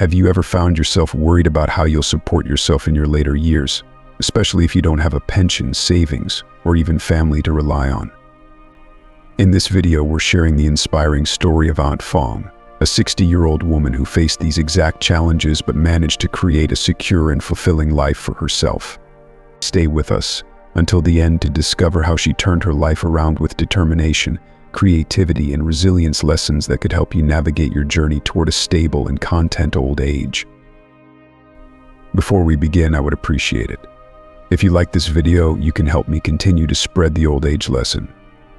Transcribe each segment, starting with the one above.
Have you ever found yourself worried about how you'll support yourself in your later years, especially if you don't have a pension, savings, or even family to rely on? In this video, we're sharing the inspiring story of Aunt Fong, a 60-year-old woman who faced these exact challenges but managed to create a secure and fulfilling life for herself. Stay with us until the end to discover how she turned her life around with determination, creativity, and resilience, lessons that could help you navigate your journey toward a stable and content old age. Before we begin, I would appreciate it if you like this video. You can help me continue to spread the old age lesson.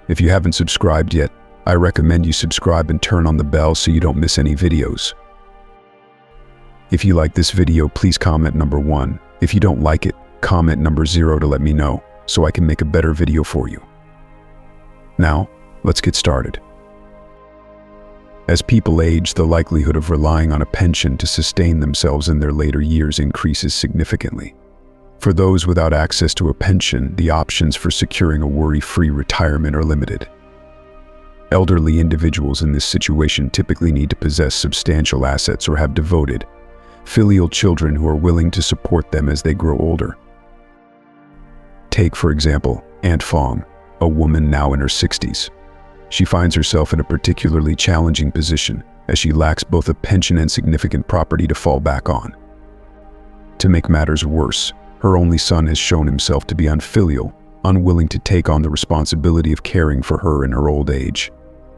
If you haven't subscribed yet, I recommend you subscribe and turn on the bell so you don't miss any videos. If you like this video, please comment number 1. If you don't like it, comment number 0 to let me know so I can make a better video for you. Now, let's get started. As people age, the likelihood of relying on a pension to sustain themselves in their later years increases significantly. For those without access to a pension, the options for securing a worry-free retirement are limited. Elderly individuals in this situation typically need to possess substantial assets or have devoted, filial children who are willing to support them as they grow older. Take, for example, Aunt Fong, a woman now in her 60s. She finds herself in a particularly challenging position as she lacks both a pension and significant property to fall back on. To make matters worse, her only son has shown himself to be unfilial, unwilling to take on the responsibility of caring for her in her old age.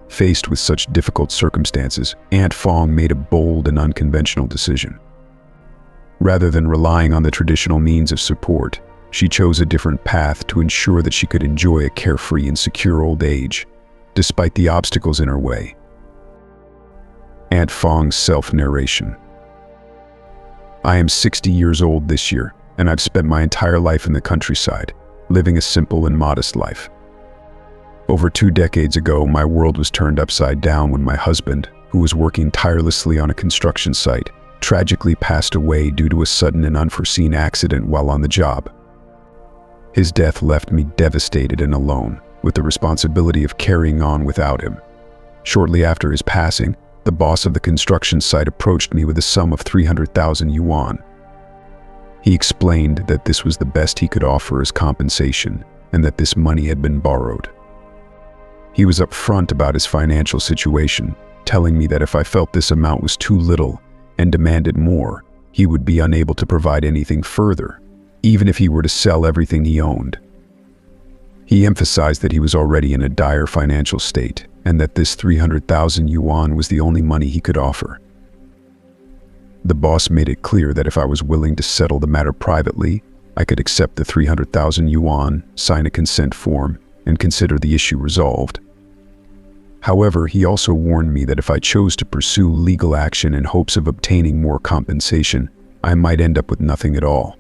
Faced with such difficult circumstances, Aunt Fong made a bold and unconventional decision. Rather than relying on the traditional means of support, she chose a different path to ensure that she could enjoy a carefree and secure old age, despite the obstacles in her way. Aunt Fong's self-narration. I am 60 years old this year, and I've spent my entire life in the countryside, living a simple and modest life. Over 2 decades ago, my world was turned upside down when my husband, who was working tirelessly on a construction site, tragically passed away due to a sudden and unforeseen accident while on the job. His death left me devastated and alone, with the responsibility of carrying on without him. Shortly after his passing, the boss of the construction site approached me with a sum of 300,000 yuan. He explained that this was the best he could offer as compensation and that this money had been borrowed. He was upfront about his financial situation, telling me that if I felt this amount was too little and demanded more, he would be unable to provide anything further, even if he were to sell everything he owned. He emphasized that he was already in a dire financial state and that this 300,000 yuan was the only money he could offer. The boss made it clear that if I was willing to settle the matter privately, I could accept the 300,000 yuan, sign a consent form, and consider the issue resolved. However, he also warned me that if I chose to pursue legal action in hopes of obtaining more compensation, I might end up with nothing at all.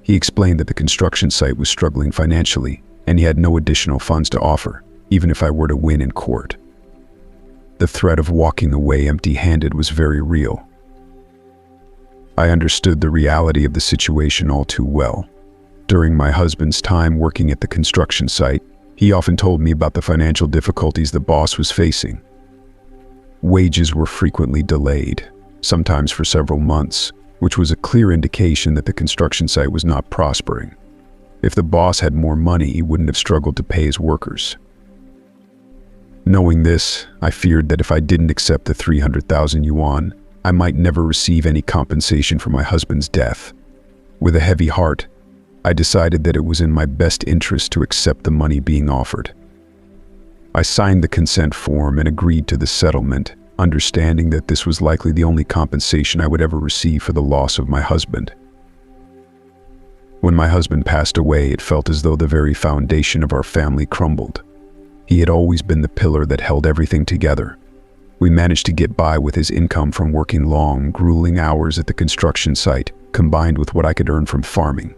He explained that the construction site was struggling financially, and he had no additional funds to offer, even if I were to win in court. The threat of walking away empty-handed was very real. I understood the reality of the situation all too well. During my husband's time working at the construction site, he often told me about the financial difficulties the boss was facing. Wages were frequently delayed, sometimes for several months, which was a clear indication that the construction site was not prospering. If the boss had more money, he wouldn't have struggled to pay his workers. Knowing this, I feared that if I didn't accept the 300,000 yuan, I might never receive any compensation for my husband's death. With a heavy heart, I decided that it was in my best interest to accept the money being offered. I signed the consent form and agreed to the settlement, understanding that this was likely the only compensation I would ever receive for the loss of my husband. When my husband passed away, it felt as though the very foundation of our family crumbled. He had always been the pillar that held everything together. We managed to get by with his income from working long, grueling hours at the construction site, combined with what I could earn from farming.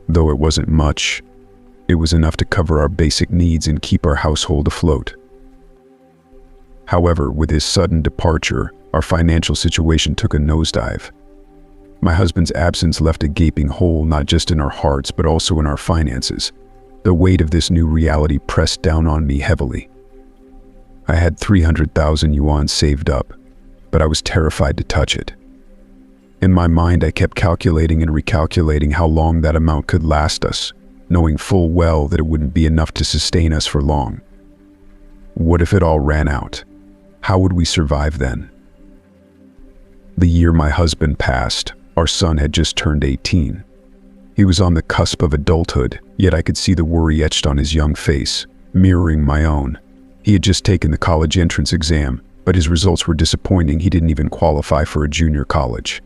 Though it wasn't much, it was enough to cover our basic needs and keep our household afloat. However, with his sudden departure, our financial situation took a nosedive. My husband's absence left a gaping hole not just in our hearts but also in our finances. The weight of this new reality pressed down on me heavily. I had 300,000 yuan saved up, but I was terrified to touch it. In my mind, I kept calculating and recalculating how long that amount could last us, knowing full well that it wouldn't be enough to sustain us for long. What if it all ran out? How would we survive then? The year my husband passed, our son had just turned 18. He was on the cusp of adulthood, yet I could see the worry etched on his young face, mirroring my own. He had just taken the college entrance exam, but his results were disappointing. He didn't even qualify for a junior college.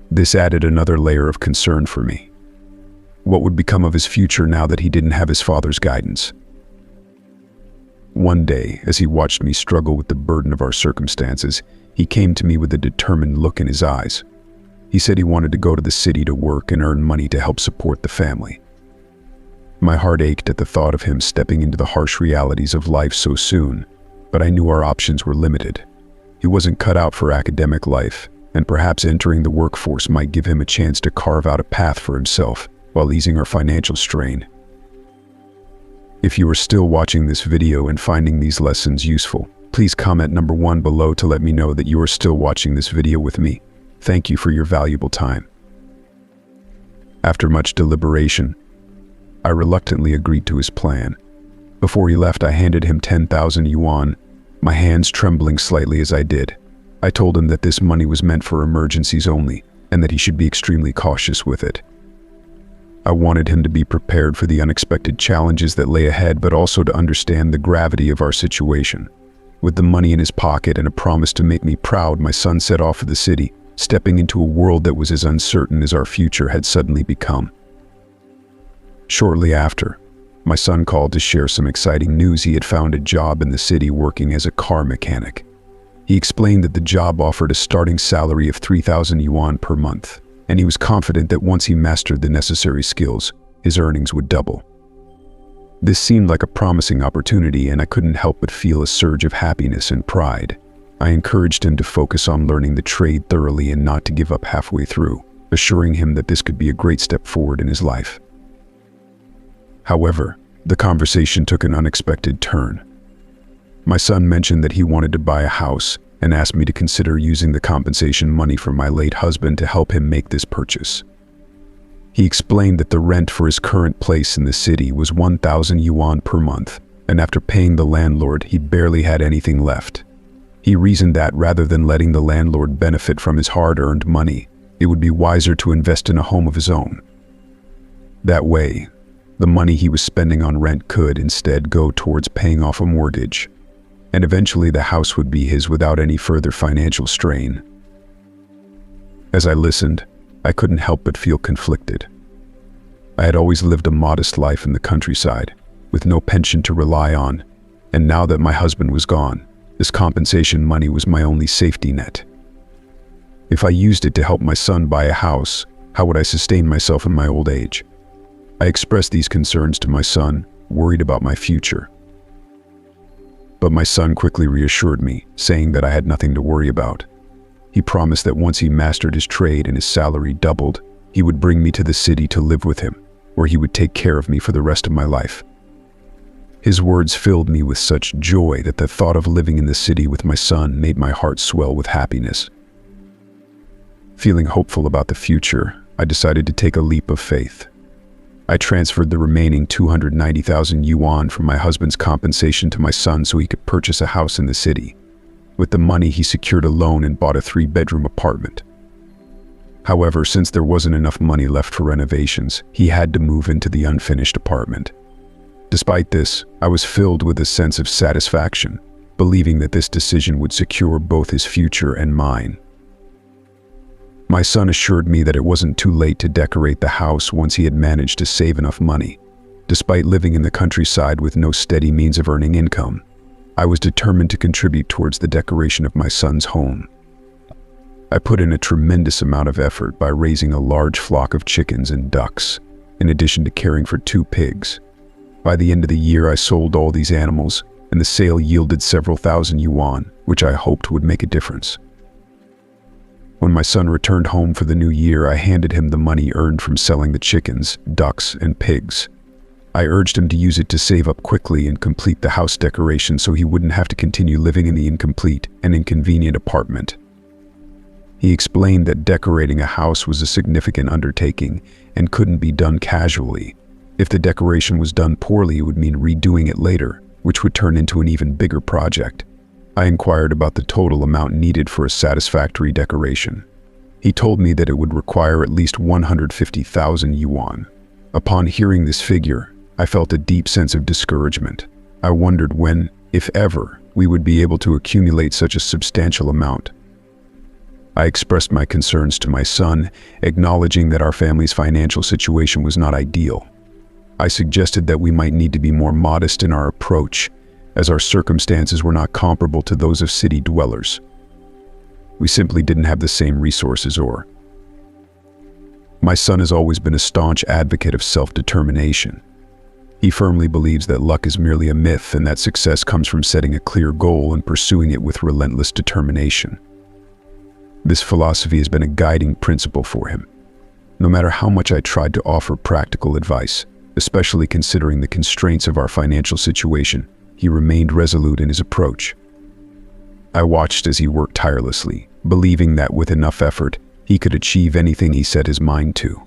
This added another layer of concern for me. What would become of his future now that he didn't have his father's guidance? One day, as he watched me struggle with the burden of our circumstances, he came to me with a determined look in his eyes. He said he wanted to go to the city to work and earn money to help support the family. My heart ached at the thought of him stepping into the harsh realities of life so soon, but I knew our options were limited. He wasn't cut out for academic life, and perhaps entering the workforce might give him a chance to carve out a path for himself while easing our financial strain. If you are still watching this video and finding these lessons useful, please comment number 1 below to let me know that you are still watching this video with me. Thank you for your valuable time. After much deliberation, I reluctantly agreed to his plan. Before he left, I handed him 10,000 yuan, my hands trembling slightly as I did. I told him that this money was meant for emergencies only, and that he should be extremely cautious with it. I wanted him to be prepared for the unexpected challenges that lay ahead, but also to understand the gravity of our situation. With the money in his pocket and a promise to make me proud, my son set off for the city, stepping into a world that was as uncertain as our future had suddenly become. Shortly after, my son called to share some exciting news. He had found a job in the city working as a car mechanic. He explained that the job offered a starting salary of 3,000 yuan per month, and he was confident that once he mastered the necessary skills, his earnings would double. This seemed like a promising opportunity, and I couldn't help but feel a surge of happiness and pride. I encouraged him to focus on learning the trade thoroughly and not to give up halfway through, assuring him that this could be a great step forward in his life. However, the conversation took an unexpected turn. My son mentioned that he wanted to buy a house and asked me to consider using the compensation money from my late husband to help him make this purchase. He explained that the rent for his current place in the city was 1,000 yuan per month, and after paying the landlord, he barely had anything left. He reasoned that rather than letting the landlord benefit from his hard-earned money, it would be wiser to invest in a home of his own. That way, the money he was spending on rent could instead go towards paying off a mortgage, and eventually the house would be his without any further financial strain. As I listened, I couldn't help but feel conflicted. I had always lived a modest life in the countryside, with no pension to rely on, and now that my husband was gone, this compensation money was my only safety net. If I used it to help my son buy a house, how would I sustain myself in my old age? I expressed these concerns to my son, worried about my future. But my son quickly reassured me, saying that I had nothing to worry about. He promised that once he mastered his trade and his salary doubled, he would bring me to the city to live with him, where he would take care of me for the rest of my life. His words filled me with such joy that the thought of living in the city with my son made my heart swell with happiness. Feeling hopeful about the future, I decided to take a leap of faith. I transferred the remaining 290,000 yuan from my husband's compensation to my son so he could purchase a house in the city. With the money, he secured a loan and bought a 3-bedroom apartment. However, since there wasn't enough money left for renovations, he had to move into the unfinished apartment. Despite this, I was filled with a sense of satisfaction, believing that this decision would secure both his future and mine. My son assured me that it wasn't too late to decorate the house once he had managed to save enough money. Despite living in the countryside with no steady means of earning income, I was determined to contribute towards the decoration of my son's home. I put in a tremendous amount of effort by raising a large flock of chickens and ducks, in addition to caring for 2 pigs. By the end of the year, I sold all these animals, and the sale yielded several thousand yuan, which I hoped would make a difference. When my son returned home for the new year, I handed him the money earned from selling the chickens, ducks, and pigs. I urged him to use it to save up quickly and complete the house decoration so he wouldn't have to continue living in the incomplete and inconvenient apartment. He He explained that decorating a house was a significant undertaking and couldn't be done casually. If the decoration was done poorly, it would mean redoing it later, which would turn into an even bigger project. I inquired about the total amount needed for a satisfactory decoration. He told me that it would require at least 150,000 yuan. Upon hearing this figure, I felt a deep sense of discouragement. I wondered when, if ever, we would be able to accumulate such a substantial amount. I expressed my concerns to my son, acknowledging that our family's financial situation was not ideal. I suggested that we might need to be more modest in our approach, as our circumstances were not comparable to those of city dwellers. We simply didn't have the same resources or... My son has always been a staunch advocate of self-determination. He firmly believes that luck is merely a myth and that success comes from setting a clear goal and pursuing it with relentless determination. This philosophy has been a guiding principle for him. No matter how much I tried to offer practical advice, especially considering the constraints of our financial situation, he remained resolute in his approach. I watched as he worked tirelessly, believing that with enough effort, he could achieve anything he set his mind to.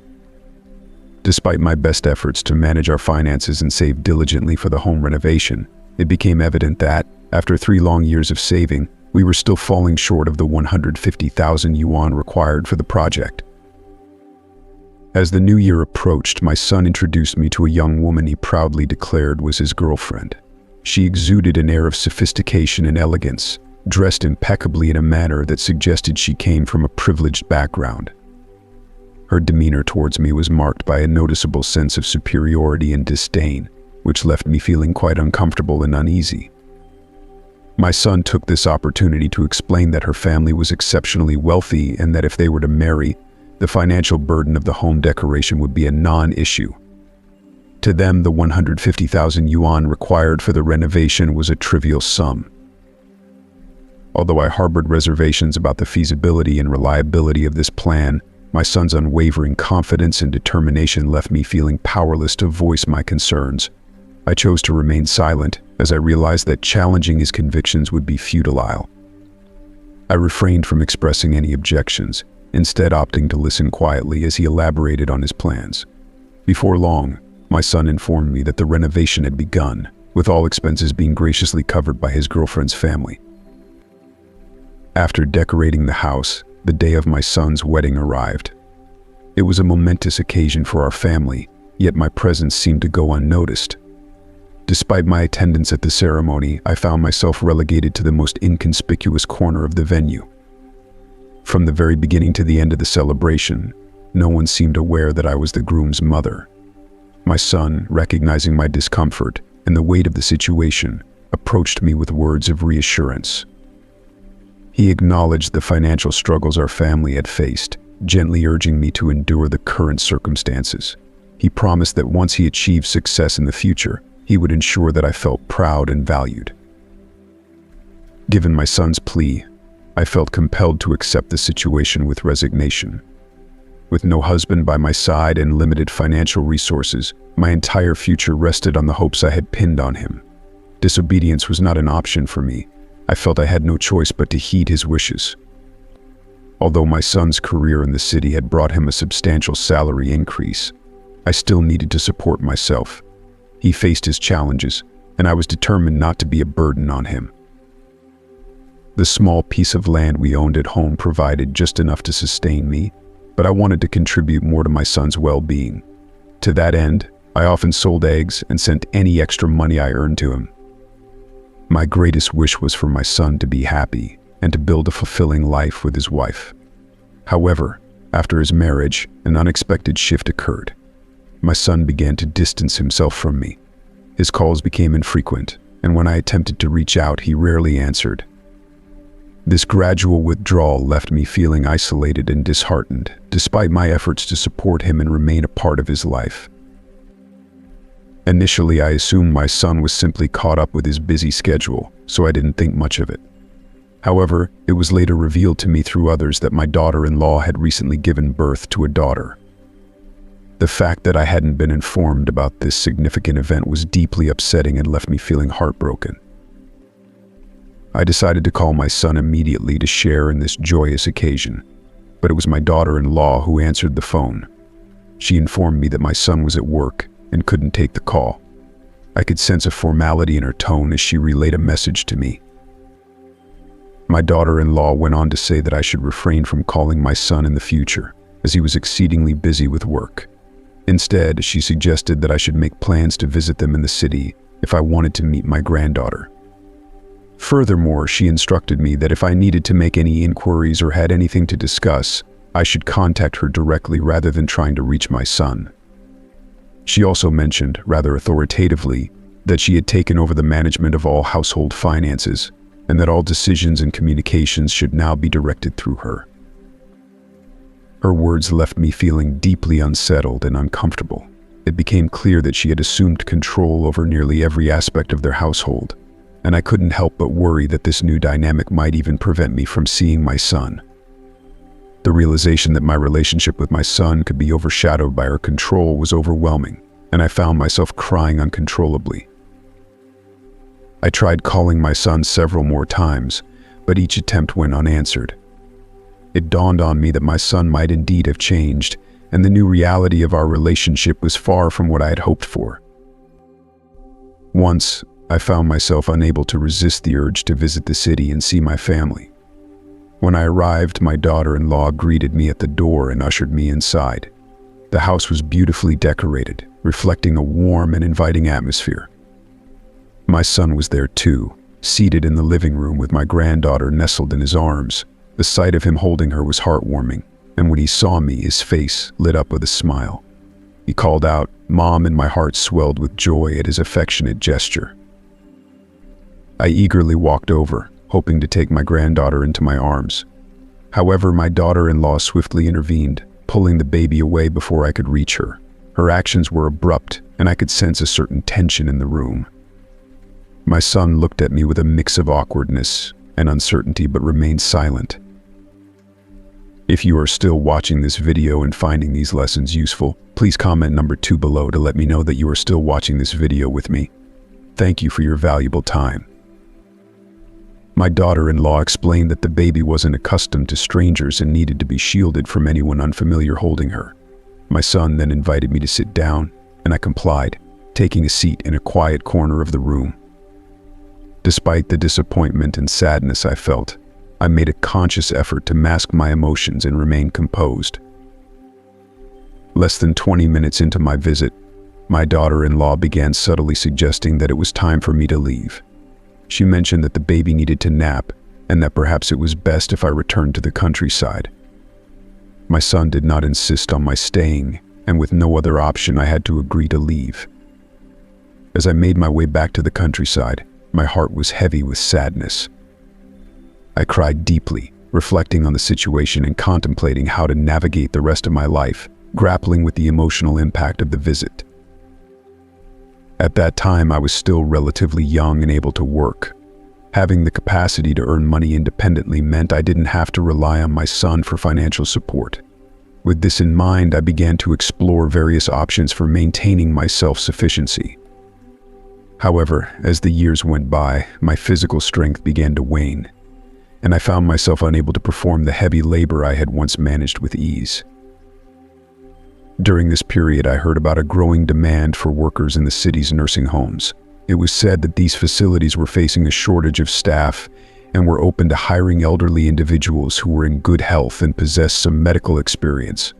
Despite my best efforts to manage our finances and save diligently for the home renovation, it became evident that, after 3 long years of saving, we were still falling short of the 150,000 yuan required for the project. As the new year approached, my son introduced me to a young woman he proudly declared was his girlfriend. She exuded an air of sophistication and elegance, dressed impeccably in a manner that suggested she came from a privileged background. Her demeanor towards me was marked by a noticeable sense of superiority and disdain, which left me feeling quite uncomfortable and uneasy. My son took this opportunity to explain that her family was exceptionally wealthy and that if they were to marry, the financial burden of the home decoration would be a non-issue. To them, the 150,000 yuan required for the renovation was a trivial sum. Although I harbored reservations about the feasibility and reliability of this plan, my son's unwavering confidence and determination left me feeling powerless to voice my concerns. I chose to remain silent, as I realized that challenging his convictions would be futile. I refrained from expressing any objections, instead opting to listen quietly as he elaborated on his plans. Before long, my son informed me that the renovation had begun, with all expenses being graciously covered by his girlfriend's family. After decorating the house, the day of my son's wedding arrived. It was a momentous occasion for our family, yet my presence seemed to go unnoticed. Despite my attendance at the ceremony, I found myself relegated to the most inconspicuous corner of the venue. From the very beginning to the end of the celebration, no one seemed aware that I was the groom's mother. My son, recognizing my discomfort and the weight of the situation, approached me with words of reassurance. He acknowledged the financial struggles our family had faced, gently urging me to endure the current circumstances. He promised that once he achieved success in the future, he would ensure that I felt proud and valued. Given my son's plea, I felt compelled to accept the situation with resignation. With no husband by my side and limited financial resources, my entire future rested on the hopes I had pinned on him. Disobedience was not an option for me. I felt I had no choice but to heed his wishes. Although my son's career in the city had brought him a substantial salary increase, I still needed to support myself. He faced his challenges, and I was determined not to be a burden on him. The small piece of land we owned at home provided just enough to sustain me, but I wanted to contribute more to my son's well-being. To that end, I often sold eggs and sent any extra money I earned to him. My greatest wish was for my son to be happy and to build a fulfilling life with his wife. However, after his marriage, an unexpected shift occurred. My son began to distance himself from me. His calls became infrequent, and when I attempted to reach out, he rarely answered. This gradual withdrawal left me feeling isolated and disheartened, despite my efforts to support him and remain a part of his life. Initially, I assumed my son was simply caught up with his busy schedule, so I didn't think much of it. However, it was later revealed to me through others that my daughter-in-law had recently given birth to a daughter. The fact that I hadn't been informed about this significant event was deeply upsetting and left me feeling heartbroken. I decided to call my son immediately to share in this joyous occasion. but it was my daughter-in-law who answered the phone. She informed me that my son was at work and couldn't take the call. I could sense a formality in her tone as she relayed a message to me. My daughter-in-law went on to say that I should refrain from calling my son in the future, as he was exceedingly busy with work. Instead, she suggested that I should make plans to visit them in the city if I wanted to meet my granddaughter. Furthermore, she instructed me that if I needed to make any inquiries or had anything to discuss, I should contact her directly rather than trying to reach my son. She also mentioned, rather authoritatively, that she had taken over the management of all household finances and that all decisions and communications should now be directed through her. Her words left me feeling deeply unsettled and uncomfortable. It became clear that she had assumed control over nearly every aspect of their household, and I couldn't help but worry that this new dynamic might even prevent me from seeing my son. The realization that my relationship with my son could be overshadowed by her control was overwhelming, and I found myself crying uncontrollably. I tried calling my son several more times, but each attempt went unanswered. It dawned on me that my son might indeed have changed, and the new reality of our relationship was far from what I had hoped for. Once, I found myself unable to resist the urge to visit the city and see my family. When I arrived, my daughter-in-law greeted me at the door and ushered me inside. The house was beautifully decorated, reflecting a warm and inviting atmosphere. My son was there too, seated in the living room with my granddaughter nestled in his arms. The sight of him holding her was heartwarming, and when he saw me, his face lit up with a smile. He called out, "Mom," and my heart swelled with joy at his affectionate gesture. I eagerly walked over, hoping to take my granddaughter into my arms. However, my daughter-in-law swiftly intervened, pulling the baby away before I could reach her. Her actions were abrupt, and I could sense a certain tension in the room. My son looked at me with a mix of awkwardness and uncertainty but remained silent. If you are still watching this video and finding these lessons useful, please comment number 2 below to let me know that you are still watching this video with me. Thank you for your valuable time. My daughter-in-law explained that the baby wasn't accustomed to strangers and needed to be shielded from anyone unfamiliar holding her. My son then invited me to sit down, and I complied, taking a seat in a quiet corner of the room. Despite the disappointment and sadness I felt, I made a conscious effort to mask my emotions and remain composed. Less than 20 minutes into my visit, my daughter-in-law began subtly suggesting that it was time for me to leave. She mentioned that the baby needed to nap and that perhaps it was best if I returned to the countryside. My son did not insist on my staying, and with no other option, I had to agree to leave. As I made my way back to the countryside, my heart was heavy with sadness. I cried deeply, reflecting on the situation and contemplating how to navigate the rest of my life, grappling with the emotional impact of the visit. At that time, I was still relatively young and able to work. Having the capacity to earn money independently meant I didn't have to rely on my son for financial support. With this in mind, I began to explore various options for maintaining my self-sufficiency. However, as the years went by, my physical strength began to wane, and I found myself unable to perform the heavy labor I had once managed with ease. During this period, I heard about a growing demand for workers in the city's nursing homes. It was said that these facilities were facing a shortage of staff and were open to hiring elderly individuals who were in good health and possessed some medical experience.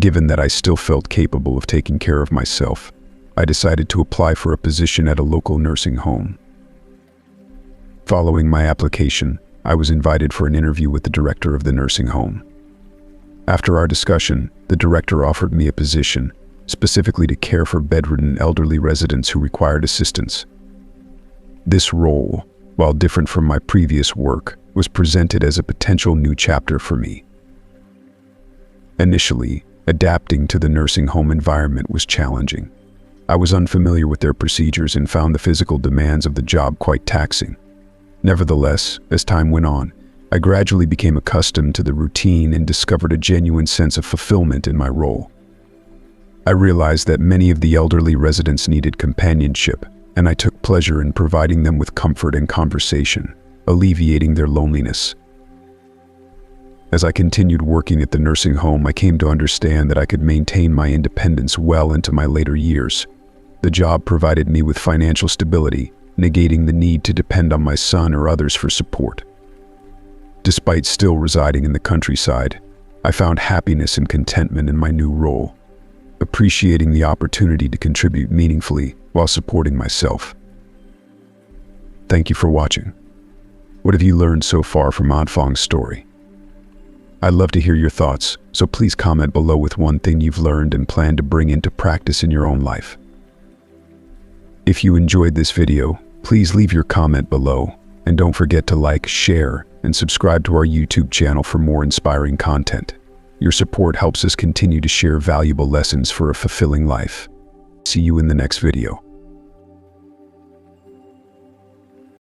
Given that I still felt capable of taking care of myself, I decided to apply for a position at a local nursing home. Following my application, I was invited for an interview with the director of the nursing home. After our discussion, the director offered me a position, specifically to care for bedridden elderly residents who required assistance. This role, while different from my previous work, was presented as a potential new chapter for me. Initially, adapting to the nursing home environment was challenging. I was unfamiliar with their procedures and found the physical demands of the job quite taxing. Nevertheless, as time went on, I gradually became accustomed to the routine and discovered a genuine sense of fulfillment in my role. I realized that many of the elderly residents needed companionship, and I took pleasure in providing them with comfort and conversation, alleviating their loneliness. As I continued working at the nursing home, I came to understand that I could maintain my independence well into my later years. The job provided me with financial stability, negating the need to depend on my son or others for support. Despite still residing in the countryside, I found happiness and contentment in my new role, appreciating the opportunity to contribute meaningfully while supporting myself. Thank you for watching. What have you learned so far from Anfang's story? I'd love to hear your thoughts, so please comment below with one thing you've learned and plan to bring into practice in your own life. If you enjoyed this video, please leave your comment below, and don't forget to like, share, and subscribe to our YouTube channel for more inspiring content. Your support helps us continue to share valuable lessons for a fulfilling life. See you in the next video.